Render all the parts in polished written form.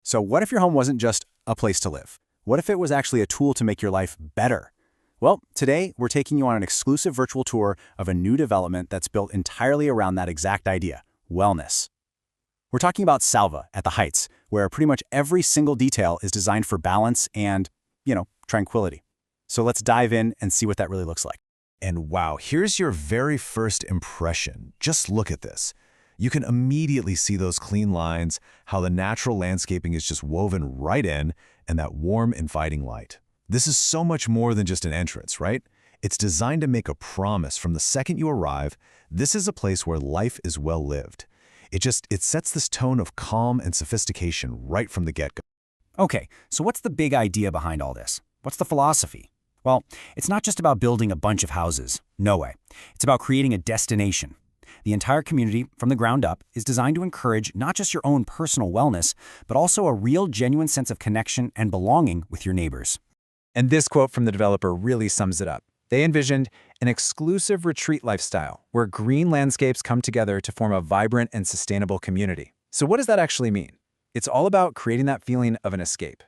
So what if your home wasn't just a place to live? What if it was actually a tool to make your life better? Well, today we're taking you on an exclusive virtual tour of a new development that's built entirely around that exact idea, wellness. We're talking about Salva at the Heights, where pretty much every single detail is designed for balance and, tranquility. So let's dive in and see what that really looks like. And wow, here's your very first impression. Just look at this. You can immediately see those clean lines, how the natural landscaping is just woven right in, and that warm, inviting light. This is so much more than just an entrance, right? It's designed to make a promise from the second you arrive. This is a place where life is well lived. It sets this tone of calm and sophistication right from the get-go. Okay, so what's the big idea behind all this? What's the philosophy? Well, it's not just about building a bunch of houses. No way. It's about creating a destination. The entire community, from the ground up, is designed to encourage not just your own personal wellness, but also a real, genuine sense of connection and belonging with your neighbors. And this quote from the developer really sums it up. They envisioned an exclusive retreat lifestyle where green landscapes come together to form a vibrant and sustainable community. So what does that actually mean? It's all about creating that feeling of an escape.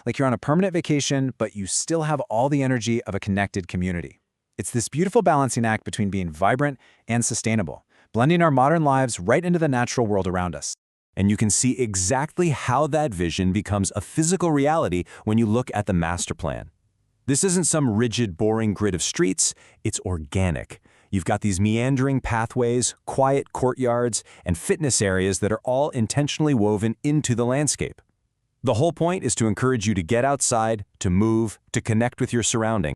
Like you're on a permanent vacation, but you still have all the energy of a connected community. It's this beautiful balancing act between being vibrant and sustainable, blending our modern lives right into the natural world around us. And you can see exactly how that vision becomes a physical reality when you look at the master plan. This isn't some rigid, boring grid of streets, it's organic. You've got these meandering pathways, quiet courtyards, and fitness areas that are all intentionally woven into the landscape. The whole point is to encourage you to get outside, to move, to connect with your surrounding.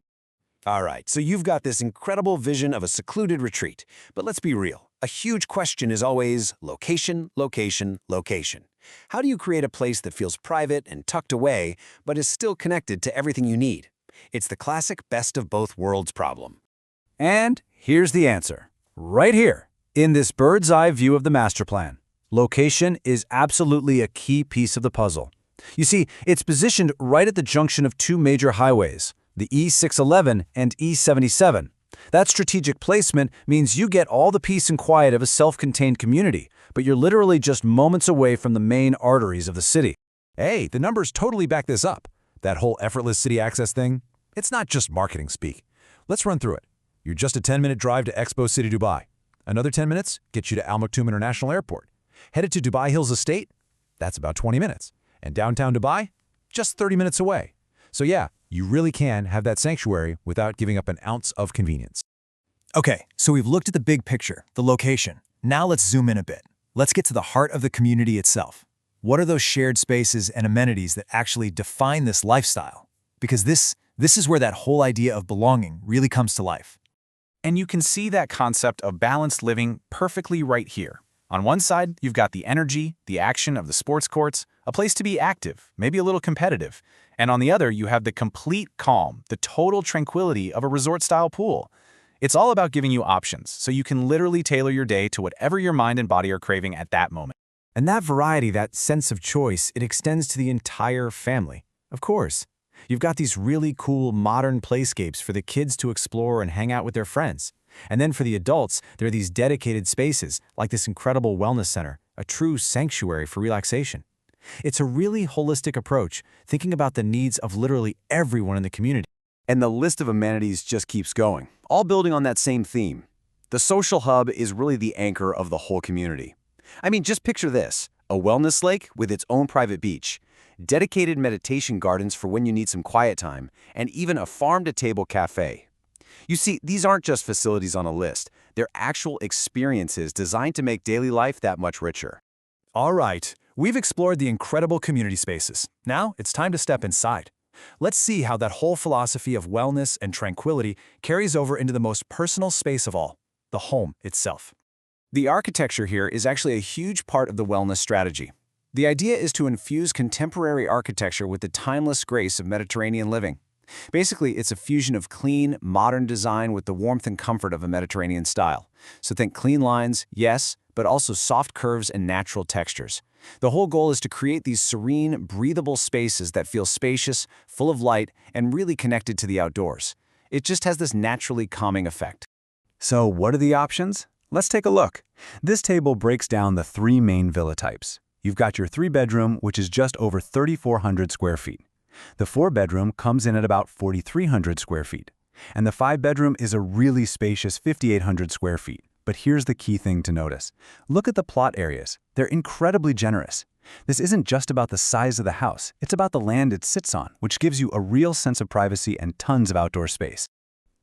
All right, so you've got this incredible vision of a secluded retreat. But let's be real. A huge question is always location, location, location. How do you create a place that feels private and tucked away, but is still connected to everything you need? It's the classic best of both worlds problem. And here's the answer. Right here, in this bird's eye view of the master plan. Location is absolutely a key piece of the puzzle. You see, it's positioned right at the junction of two major highways, the E611 and E77. That strategic placement means you get all the peace and quiet of a self-contained community, but you're literally just moments away from the main arteries of the city. Hey, the numbers totally back this up. That whole effortless city access thing, it's not just marketing speak. Let's run through it. You're just a 10-minute drive to Expo City, Dubai. Another 10 minutes gets you to Al Maktoum International Airport. Headed to Dubai Hills Estate? That's about 20 minutes. And downtown Dubai? Just 30 minutes away. So yeah, you really can have that sanctuary without giving up an ounce of convenience. Okay, so we've looked at the big picture, the location. Now let's zoom in a bit. Let's get to the heart of the community itself. What are those shared spaces and amenities that actually define this lifestyle? Because this is where that whole idea of belonging really comes to life. And you can see that concept of balanced living perfectly right here. On one side, you've got the energy, the action of the sports courts, a place to be active, maybe a little competitive. And on the other, you have the complete calm, the total tranquility of a resort-style pool. It's all about giving you options, so you can literally tailor your day to whatever your mind and body are craving at that moment. And that variety, that sense of choice, it extends to the entire family. Of course, you've got these really cool modern playscapes for the kids to explore and hang out with their friends. And then for the adults, there are these dedicated spaces, like this incredible wellness center, a true sanctuary for relaxation. It's a really holistic approach, thinking about the needs of literally everyone in the community. And the list of amenities just keeps going, all building on that same theme. The social hub is really the anchor of the whole community. I mean, just picture this, a wellness lake with its own private beach, dedicated meditation gardens for when you need some quiet time, and even a farm-to-table cafe. You see, these aren't just facilities on a list. They're actual experiences designed to make daily life that much richer. All right, we've explored the incredible community spaces. Now it's time to step inside. Let's see how that whole philosophy of wellness and tranquility carries over into the most personal space of all, the home itself. The architecture here is actually a huge part of the wellness strategy. The idea is to infuse contemporary architecture with the timeless grace of Mediterranean living. Basically, it's a fusion of clean, modern design with the warmth and comfort of a Mediterranean style. So think clean lines, yes, but also soft curves and natural textures. The whole goal is to create these serene, breathable spaces that feel spacious, full of light, and really connected to the outdoors. It just has this naturally calming effect. So what are the options? Let's take a look. This table breaks down the three main villa types. You've got your 3-bedroom, which is just over 3,400 square feet. The 4-bedroom comes in at about 4,300 square feet. And the 5-bedroom is a really spacious 5,800 square feet. But here's the key thing to notice. Look at the plot areas. They're incredibly generous. This isn't just about the size of the house, it's about the land it sits on, which gives you a real sense of privacy and tons of outdoor space.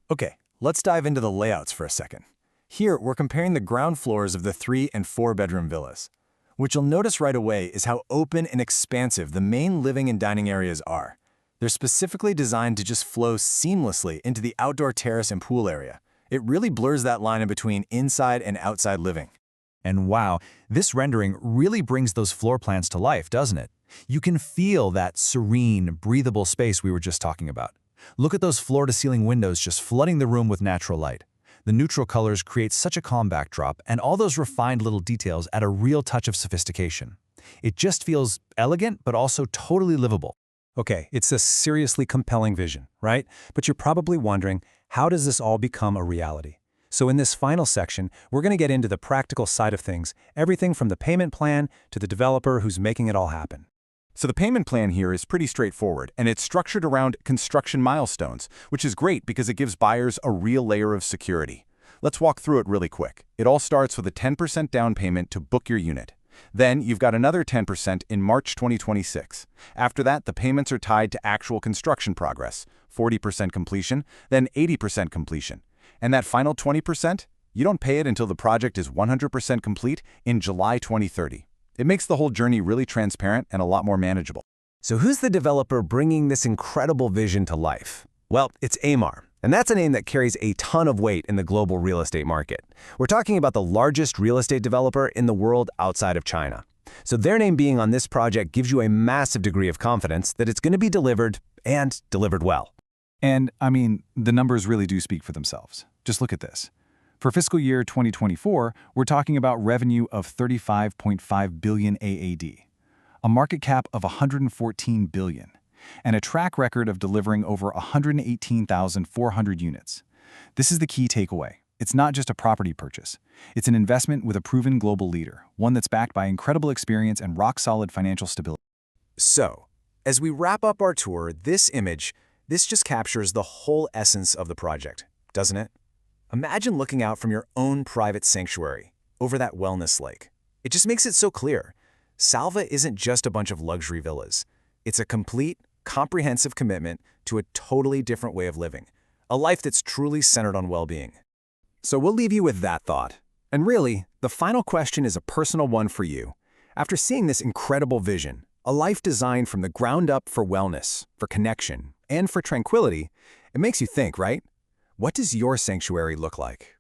Okay, let's dive into the layouts for a second. Here, we're comparing the ground floors of the 3- and 4-bedroom villas. What you'll notice right away is how open and expansive the main living and dining areas are. They're specifically designed to just flow seamlessly into the outdoor terrace and pool area. It really blurs that line in between inside and outside living. And wow, this rendering really brings those floor plans to life, doesn't it? You can feel that serene, breathable space we were just talking about. Look at those floor-to-ceiling windows just flooding the room with natural light. The neutral colors create such a calm backdrop, and all those refined little details add a real touch of sophistication. It just feels elegant, but also totally livable. Okay, it's a seriously compelling vision, right? But you're probably wondering, how does this all become a reality? So in this final section, we're going to get into the practical side of things, everything from the payment plan to the developer who's making it all happen. So the payment plan here is pretty straightforward, and it's structured around construction milestones, which is great because it gives buyers a real layer of security. Let's walk through it really quick. It all starts with a 10% down payment to book your unit. Then you've got another 10% in March 2026. After that, the payments are tied to actual construction progress, 40% completion, then 80% completion. And that final 20%, you don't pay it until the project is 100% complete in July 2030. It makes the whole journey really transparent and a lot more manageable. So who's the developer bringing this incredible vision to life? Well, it's Emaar, and that's a name that carries a ton of weight in the global real estate market. We're talking about the largest real estate developer in the world outside of China. So their name being on this project gives you a massive degree of confidence that it's going to be delivered, and delivered well. And, I mean, the numbers really do speak for themselves. Just look at this. For fiscal year 2024, we're talking about revenue of 35.5 billion AAD, a market cap of 114 billion, and a track record of delivering over 118,400 units. This is the key takeaway. It's not just a property purchase. It's an investment with a proven global leader, one that's backed by incredible experience and rock-solid financial stability. So, as we wrap up our tour, this just captures the whole essence of the project, doesn't it? Imagine looking out from your own private sanctuary over that wellness lake. It just makes it so clear. Salva isn't just a bunch of luxury villas. It's a complete, comprehensive commitment to a totally different way of living, a life that's truly centered on well-being. So we'll leave you with that thought. And really, the final question is a personal one for you. After seeing this incredible vision, a life designed from the ground up for wellness, for connection, and for tranquility, it makes you think, right? What does your sanctuary look like?